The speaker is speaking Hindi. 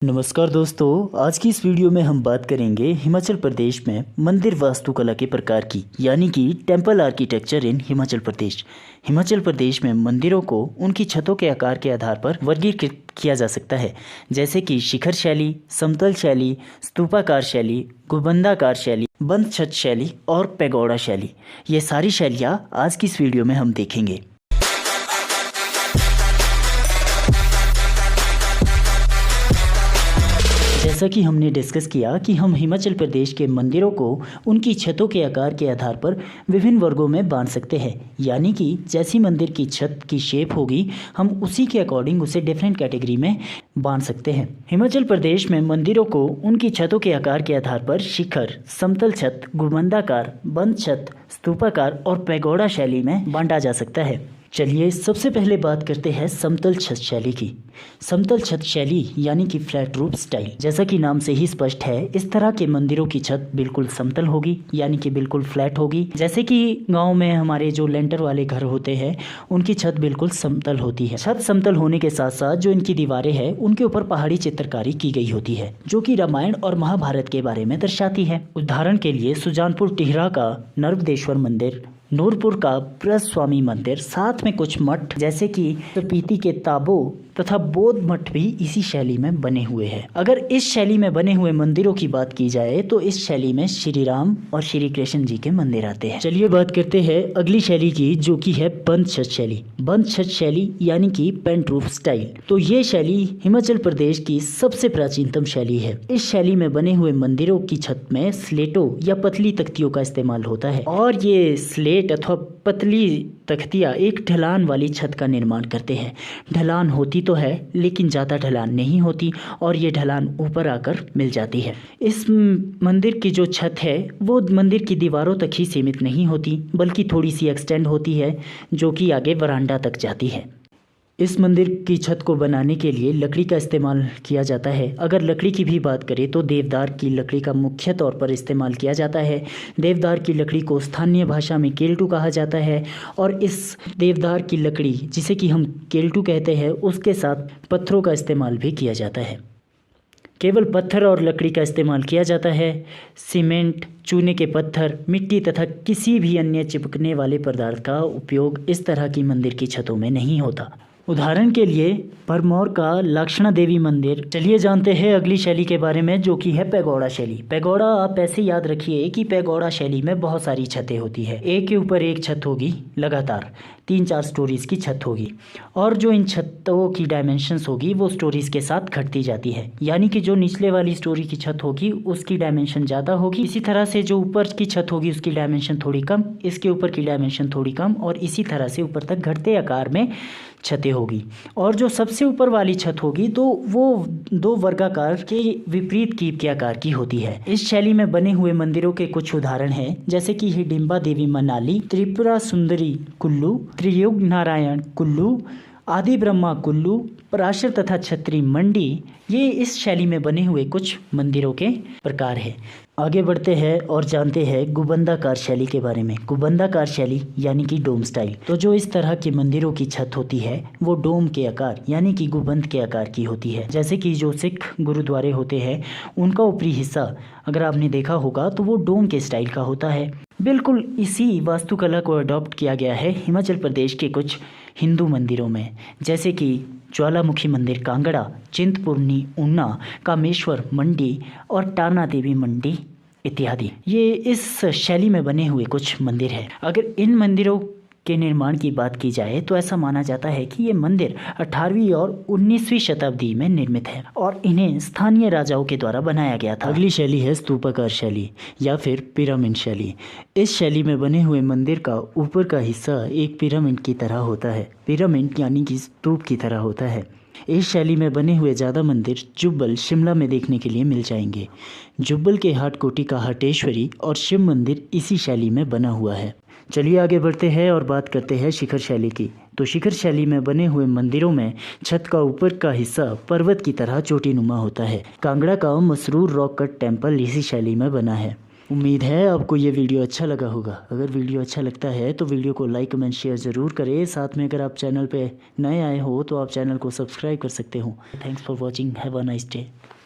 नमस्कार दोस्तों, आज की इस वीडियो में हम बात करेंगे हिमाचल प्रदेश में मंदिर वास्तुकला के प्रकार की, यानी कि टेम्पल आर्किटेक्चर इन हिमाचल प्रदेश। हिमाचल प्रदेश में मंदिरों को उनकी छतों के आकार के आधार पर वर्गीकृत किया जा सकता है, जैसे कि शिखर शैली, समतल शैली, स्तूपाकार शैली, गुंबदाकार शैली, बंद छत शैली और पैगोडा शैली। ये सारी शैलियाँ आज की इस वीडियो में हम देखेंगे। जैसा कि हमने डिस्कस किया कि हम हिमाचल प्रदेश के मंदिरों को उनकी छतों के आकार के आधार पर विभिन्न वर्गों में बांट सकते हैं, यानी कि जैसी मंदिर की छत की शेप होगी हम उसी के अकॉर्डिंग उसे डिफरेंट कैटेगरी में बांट सकते हैं। हिमाचल प्रदेश में मंदिरों को उनकी छतों के आकार के आधार पर शिखर, समतल छत, गुंबदाकार, बंद छत, स्तूपाकार और पैगोडा शैली में बांटा जा सकता है। चलिए सबसे पहले बात करते हैं समतल छत शैली की। समतल छत शैली यानी कि फ्लैट रूफ स्टाइल, जैसा कि नाम से ही स्पष्ट है, इस तरह के मंदिरों की छत बिल्कुल समतल होगी, यानी कि बिल्कुल फ्लैट होगी। जैसे कि गांव में हमारे जो लेंटर वाले घर होते हैं उनकी छत बिल्कुल समतल होती है। छत समतल होने के साथ साथ जो इनकी दीवारें हैं उनके ऊपर पहाड़ी चित्रकारी की गई होती है, जो कि रामायण और महाभारत के बारे में दर्शाती है। उदाहरण के लिए सुजानपुर टिहरा का नर्मदेश्वर मंदिर, नूरपुर का ब्रजस्वामी मंदिर, साथ में कुछ मठ जैसे कि पीती के ताबो तथा बौद्ध मठ भी इसी शैली में बने हुए हैं। अगर इस शैली में बने हुए मंदिरों की बात की जाए तो इस शैली में श्री राम और श्री कृष्ण जी के मंदिर आते हैं। चलिए बात करते हैं अगली शैली की, जो कि है बंद छत शैली। बंद छत शैली यानी कि पेंट रूफ स्टाइल। तो ये शैली हिमाचल प्रदेश की सबसे प्राचीनतम शैली है। इस शैली में बने हुए मंदिरों की छत में स्लेटों या पतली तख्तियों का इस्तेमाल होता है, और ये स्लेट अथवा पतली तख्तियाँ एक ढलान वाली छत का निर्माण करते हैं। ढलान होती तो है लेकिन ज़्यादा ढलान नहीं होती, और ये ढलान ऊपर आकर मिल जाती है। इस मंदिर की जो छत है वो मंदिर की दीवारों तक ही सीमित नहीं होती, बल्कि थोड़ी सी एक्सटेंड होती है, जो कि आगे वरांडा तक जाती है। इस मंदिर की छत को बनाने के लिए लकड़ी का इस्तेमाल किया जाता है। अगर लकड़ी की भी बात करें तो देवदार की लकड़ी का मुख्य तौर पर इस्तेमाल किया जाता है। देवदार की लकड़ी को स्थानीय भाषा में केल्टू कहा जाता है, और इस देवदार की लकड़ी जिसे कि हम केल्टू कहते हैं उसके साथ पत्थरों का इस्तेमाल भी किया जाता है। केवल पत्थर और लकड़ी का इस्तेमाल किया जाता है। सीमेंट, चूने के पत्थर, मिट्टी तथा किसी भी अन्य चिपकने वाले पदार्थ का उपयोग इस तरह की मंदिर की छतों में नहीं होता। उदाहरण के लिए भरमौर का लक्षणा देवी मंदिर। चलिए जानते हैं अगली शैली के बारे में, जो कि है पैगोडा शैली। पैगोडा आप ऐसे याद रखिए कि पैगोडा शैली में बहुत सारी छतें होती है, एक के ऊपर एक छत होगी, लगातार 3-4 स्टोरीज की छत होगी, और जो इन छतों की डायमेंशंस होगी वो स्टोरीज के साथ घटती जाती है, यानी कि जो निचले वाली स्टोरी की छत होगी उसकी डायमेंशन ज़्यादा होगी, इसी तरह से जो ऊपर की छत होगी उसकी डायमेंशन थोड़ी कम, इसके ऊपर की डायमेंशन थोड़ी कम, और इसी तरह से ऊपर तक घटते आकार में छतें होगी। और जो सबसे ऊपर वाली छत होगी तो वो 2 वर्गाकार के विपरीत कीप के आकार की होती है। इस शैली में बने हुए मंदिरों के कुछ उदाहरण हैं, जैसे कि हिडिंबा देवी मनाली, त्रिपुरा सुंदरी कुल्लू, त्रियुग नारायण कुल्लू, आदि ब्रह्मा कुल्लू, पराशर तथा छत्री मंडी। ये इस शैली में बने हुए कुछ मंदिरों के प्रकार हैं। आगे बढ़ते हैं और जानते हैं गुंबदाकार शैली के बारे में। गुंबदाकार शैली यानी कि डोम स्टाइल। तो जो इस तरह की मंदिरों की छत होती है वो डोम के आकार यानी कि गुंबद के आकार की होती है। जैसे कि जो सिख गुरुद्वारे होते हैं उनका ऊपरी हिस्सा अगर आपने देखा होगा तो वो डोम के स्टाइल का होता है। बिल्कुल इसी वास्तुकला को अडॉप्ट किया गया है हिमाचल प्रदेश के कुछ हिंदू मंदिरों में, जैसे कि ज्वालामुखी मंदिर कांगड़ा, चिंतपूर्णी ऊना, कामेश्वर मंडी और टाना देवी मंडी इत्यादि। ये इस शैली में बने हुए कुछ मंदिर हैं। अगर इन मंदिरों के निर्माण की बात की जाए तो ऐसा माना जाता है कि ये मंदिर 18वीं और 19वीं शताब्दी में निर्मित है, और इन्हें स्थानीय राजाओं के द्वारा बनाया गया था। अगली शैली है स्तूपाकार शैली या फिर पिरामिड शैली। इस शैली में बने हुए मंदिर का ऊपर का हिस्सा एक पिरामिड की तरह होता है। पिरामिड यानी कि स्तूप की तरह होता है। इस शैली में बने हुए ज़्यादा मंदिर जुब्बल शिमला में देखने के लिए मिल जाएंगे। जुब्बल के हाटकोटी का हाटेश्वरी और शिव मंदिर इसी शैली में बना हुआ है। चलिए आगे बढ़ते हैं और बात करते हैं शिखर शैली की। तो शिखर शैली में बने हुए मंदिरों में छत का ऊपर का हिस्सा पर्वत की तरह चोटीनुमा होता है। कांगड़ा का मसरूर रॉक कट टेम्पल इसी शैली में बना है। उम्मीद है आपको ये वीडियो अच्छा लगा होगा। अगर वीडियो अच्छा लगता है तो वीडियो को लाइक कमेंट शेयर ज़रूर करें। साथ में अगर आप चैनल पे नए आए हो तो आप चैनल को सब्सक्राइब कर सकते हो। Thanks for watching, have a nice day.